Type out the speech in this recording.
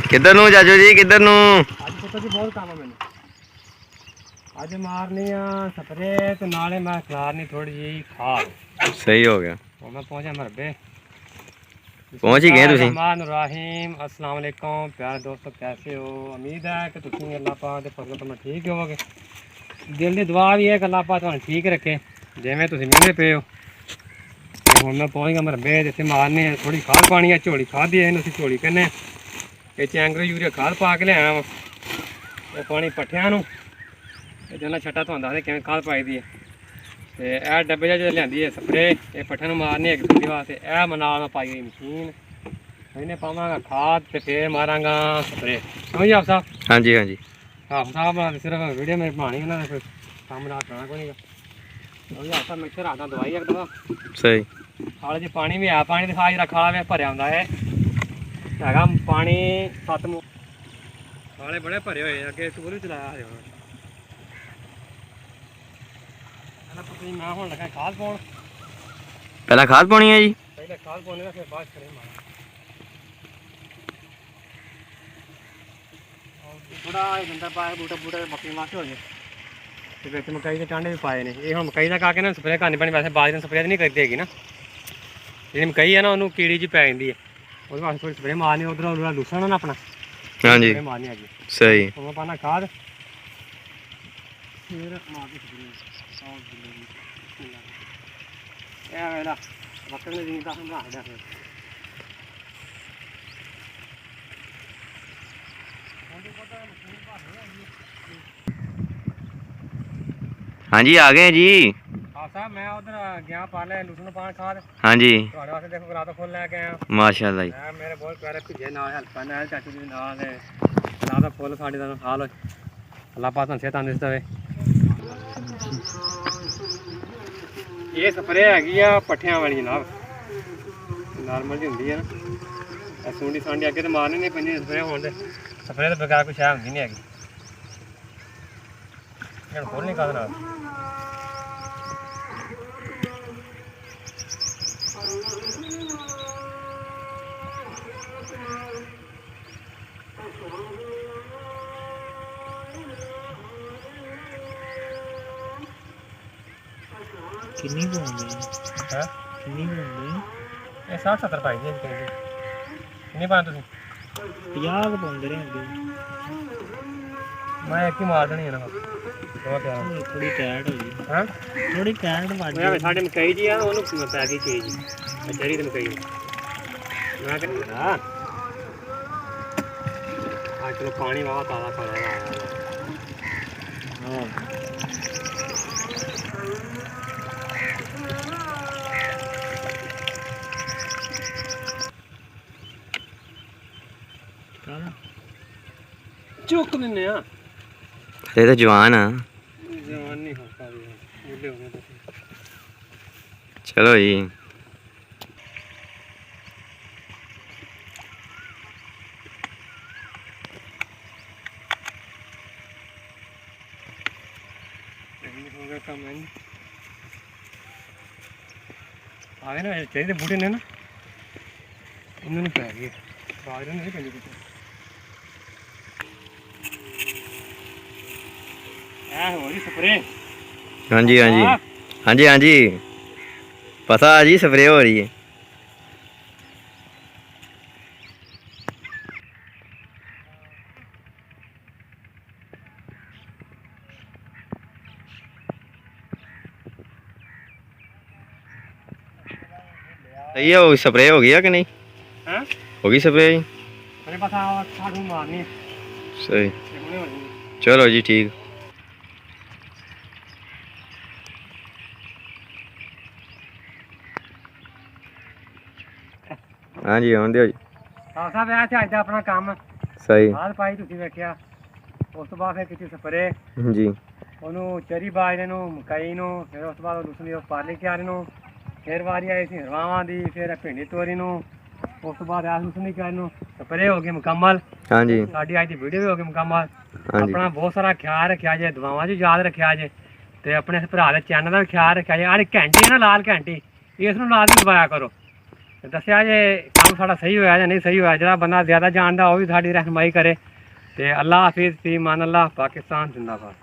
किधर नू चाचू जी किधर नू? बहुत काम है मैंने अज मारनी स्प्रे तो नाले मैं खिलारनी थोड़ी जी खाद। सही हो गया। और मैं पहुंचा मरबे पहुंच ही गए तुसी। रहमान अस्सलाम वालेकुम प्यारे दोस्तों, कैसे हो? उम्मीद है कि तुम अल्लाह पाक दे फजल तो ठीक होवोगे। दिल की दुआ भी है कि अल्लाह पाक तुहानू ठीक रखे जिवें तुसीं मेहनत पे हो। हुण मैं पहुंच गया मरबे जिथे मारने थोड़ी खाद पानी है, झोली खाद है उसी झोली कन्नै ये एंग्रो यूरिया खाद पा के लिया वो पानी पट्ठियां नू जल्ला छट्टा धोंदा ते किवें खाद पाई दी है ते यह डब्बे जो लियांदी है स्प्रे ये पट्ठियां नू मारनी है बिजली वास्ते। यह नाल मैं पाई गई मशीन इन्हें पावांगा खाद ते फिर मारांगा स्प्रे। समझ आप साहब? हाँ जी हाँ जी। आप साहब बना सिर्फ वीडियो मेरी बनानी है ना, कोई काम रात करना कोई नहीं। आप साहब मिक्सर आता दवाई एक दवा सही खाले जी पानी भी है, पानी दिखा जरा खाला में भरया होंदा है पानी 7 खाले बड़े भरे हुए अगे टूर भी चलाया हजे मैं हूँ लगा खाद पाउण। पहला खाद पानी है जी? पहले खाद पाने फिर बाद करें मारा थोड़ा गंदा पाया बूटा बूटा मक्की वास्ते हो जाए तो मकई के टांडे भी पाए ने। ये हम मकई का काके ना स्प्रे करनी पैनी, वैसे बाजरे स्प्रे नहीं करती हैगी ना। जी मकई है ना उन्होंने कीड़ी जी पै जाती है वो वास्ते थोड़ी स्प्रे मारनी उधर उधर लूसना ना अपना। हाँ जी मारनी है सही। तो मैं पाना खाद फिर मार के स्प्रे वेला वक्त ने दिन का समझा दे फिर हाँ जी आ गए जी। हाँ साहब मैं उधर गया पाले लूसन पान खाद। हाँ जी वास्ते देखो रात फुल लेके आया माशाल्लाह जी। मेरे बहुत प्यारे भिजे नाल हेल्प नाल चाचू जी नाल रात फुल साड़ी दा हाल हो अल्लाह पाक तुहानू सेहत तंदुरुस्त रहे। ये स्प्रे हैगी आ पट्ठियां वाली जनाब नॉर्मल जी होंदी है ना सूंडी सांडी अगे तो मारनी नहीं पैंदी स्प्रे होने दे स्प्रे तो बगैर कोई शै होंदी नहीं हैगी। खोल नहीं खाद नाल कितनी पाउंदी है कितनी पाउंदी ये 60-70 पाई दी कहीं कितनी पाए तुम 50 पाउंदे रहंदे मैं एक ही मार देनी है ना थोड़ी टैट हो गई हाँ थोड़ी टैट ਵੱਜ मैं साढ़े मकई जी है ਉਹਨੂੰ ਪੈ ਗਈ ਚੀਜ਼ ਜਿਹੜੀ ਤੇ ਮਕਈ मैं ਕਹਿੰਦਾ आज चलो पानी वावा ताज़ा कर रहा है। हां चुक दिन्ने आ ये तो जवान है। जवान नहीं हो पा रही बूढ़े हो गए तो चलो जी हो गया काम है आगे ना चाहिए बूढ़े ने ना उन्होंने पै गए बाजरे नहीं पैंदी कुछ हो रही स्प्रे। हाँ जी हाँ जी हाँ जी हाँ जी पता है जी स्प्रे हो रही है। सही है वो स्प्रे हो गया कि नहीं? हैं हो गई स्प्रे जी? मेरे पास खाद मारनी है सही चलो जी ठीक। हाँ जी आउंदे हो जी। हाँ साहब ਇਹ ਤੇ ਅੱਜ ਦਾ ਆਪਣਾ ਕੰਮ सही ਖਾਦ ਪਾਈ ਤੁਸੀਂ ਵੇਖਿਆ ਉਸ ਤੋਂ ਬਾਅਦ ਫਿਰ ਕੀਤੀ ਸਪਰੇ जी ਉਹਨੂੰ ਚਰੀ ਬਾਜਰੇ ਨੂੰ ਮਕਈ ਨੂੰ ਫਿਰ ਉਸ ਤੋਂ ਬਾਅਦ ਦੂਸਰੀ ਪਾਰਲੀ ਕਿਆਰੀ ਨੂੰ ਫਿਰ ਵਾਰੀ ਆਈ ਸੀ ਹਰਵਾਵਾਂ ਦੀ ਫਿਰ ਭਿੰਡੀ ਤੋਰੀ ਨੂੰ ਉਸ ਤੋਂ ਬਾਅਦ ਆਸ ਦੂਸਰੀ ਕਿਆਰੀ ਨੂੰ ਸਪਰੇ ਹੋ ਗਏ ਮੁਕੰਮਲ। हाँ जी ਸਾਡੀ ਅੱਜ ਦੀ ਵੀਡੀਓ ਵੀ ਹੋ ਗਈ ਮੁਕੰਮਲ। हाँ जी ਆਪਣਾ ਬਹੁਤ ਸਾਰਾ ਖਿਆਲ ਰੱਖਿਆ ਜੇ ਦੁਆਵਾਂ 'ਚ ਯਾਦ ਰੱਖਿਆ ਜੇ ਤੇ ਆਪਣੇ ਭਰਾ ਦੇ ਚੈਨਲ ਦਾ ਵੀ ਖਿਆਲ ਰੱਖਿਆ ਜੇ। ਆਹ ਘੰਟੀ ਹੈ ਨਾ ਲਾਲ ਘੰਟੀ ਇਸ ਨੂੰ ਲਾ ਕੇ ਦਬਾਇਆ ਕਰੋ ਤੇ ਦੱਸਿਆ ਜੇ ਕੰਮ ਸਾਡਾ ਸਹੀ ਹੋਇਆ ਜਾਂ ਨਹੀਂ ਸਹੀ ਹੋਇਆ। ਜਿਹੜਾ ਬੰਦਾ ਜ਼ਿਆਦਾ ਜਾਣਦਾ ਉਹ ਵੀ ਸਾਡੀ ਰਹਿਨਮਾਈ ਕਰੇ। ਤੇ ਅੱਲਾ ਹਾਫਿਜ਼, ਫੀ ਮਾਨ ਅੱਲਾ, ਪਾਕਿਸਤਾਨ ਜ਼ਿੰਦਾਬਾਦ।